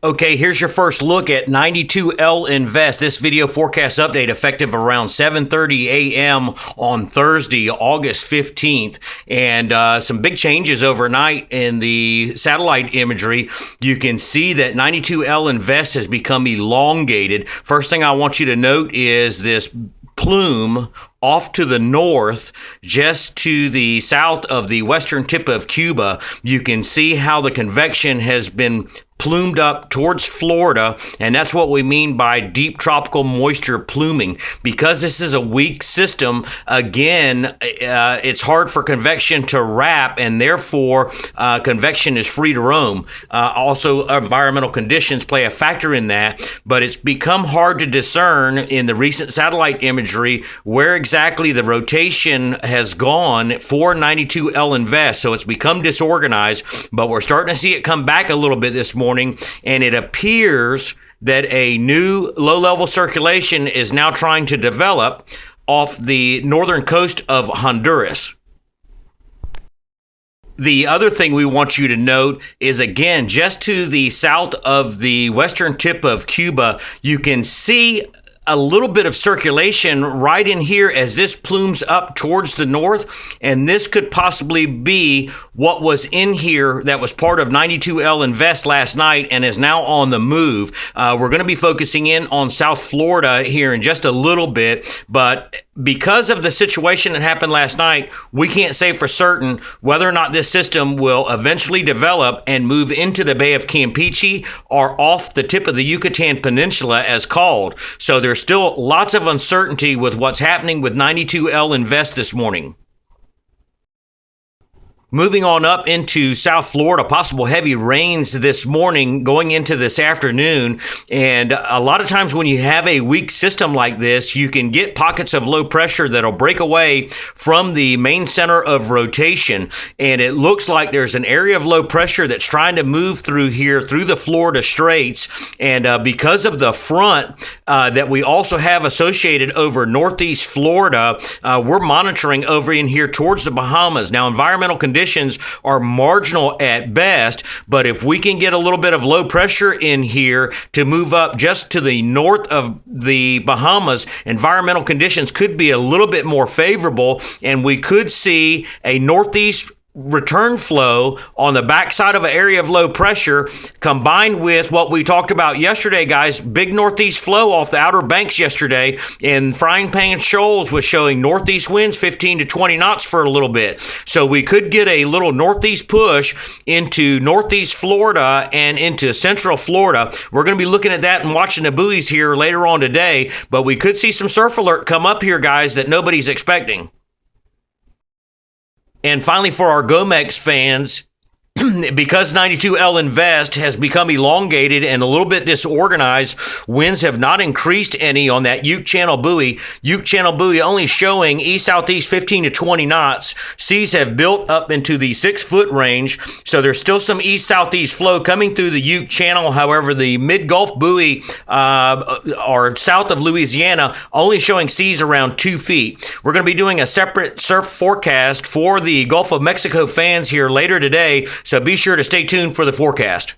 Okay, here's your first look at 92L Invest. This video forecast update effective around 7:30 a.m. on Thursday, August 15th. And some big changes overnight in the satellite imagery. You can see that 92L Invest has become elongated. First thing I want you to note is this plume off to the north, just to the south of the western tip of Cuba. You can see how the convection has been plumed up towards Florida, and that's what we mean by deep tropical moisture pluming. Because this is a weak system, again, it's hard for convection to wrap, and therefore convection is free to roam. Also, environmental conditions play a factor in that, but it's become hard to discern in the recent satellite imagery where exactly the rotation has gone for 92L Invest. So it's become disorganized, but we're starting to see it come back a little bit this morning, and it appears that a new low-level circulation is now trying to develop off the northern coast of Honduras. The other thing we want you to note is, again, just to the south of the western tip of Cuba, you can see a little bit of circulation right in here as this plumes up towards the north, and this could possibly be what was in here that was part of 92L Invest last night and is now on the move. We're going to be focusing in on South Florida here in just a little bit, but because of the situation that happened last night, we can't say for certain whether or not this system will eventually develop and move into the Bay of Campeche or off the tip of the Yucatan Peninsula as called. So there's still lots of uncertainty with what's happening with 92L Invest this morning. Moving on up into South Florida, possible heavy rains this morning going into this afternoon. And a lot of times when you have a weak system like this, you can get pockets of low pressure that'll break away from the main center of rotation. And it looks like there's an area of low pressure that's trying to move through here, through the Florida Straits. And because of the front that we also have associated over Northeast Florida, we're monitoring over in here towards the Bahamas. Now, environmental conditions are marginal at best, but if we can get a little bit of low pressure in here to move up just to the north of the Bahamas, environmental conditions could be a little bit more favorable, and we could see a northeast return flow on the backside of an area of low pressure, combined with what we talked about yesterday, guys. Big northeast flow off the Outer Banks yesterday, and Frying Pan Shoals was showing northeast winds 15 to 20 knots for a little bit. So we could get a little northeast push into northeast Florida and into central Florida. We're going to be looking at that and watching the buoys here later on today, but we could see some surf alert come up here, guys, that nobody's expecting. And finally, for our GOMEX fans, because 92L Invest has become elongated and a little bit disorganized, winds have not increased any on that Uke Channel buoy. Uke Channel buoy only showing east-southeast 15 to 20 knots. Seas have built up into the 6-foot range, so there's still some east-southeast flow coming through the Uke Channel. However, the mid-Gulf buoy or south of Louisiana only showing seas around 2 feet. We're going to be doing a separate surf forecast for the Gulf of Mexico fans here later today, so be sure to stay tuned for the forecast.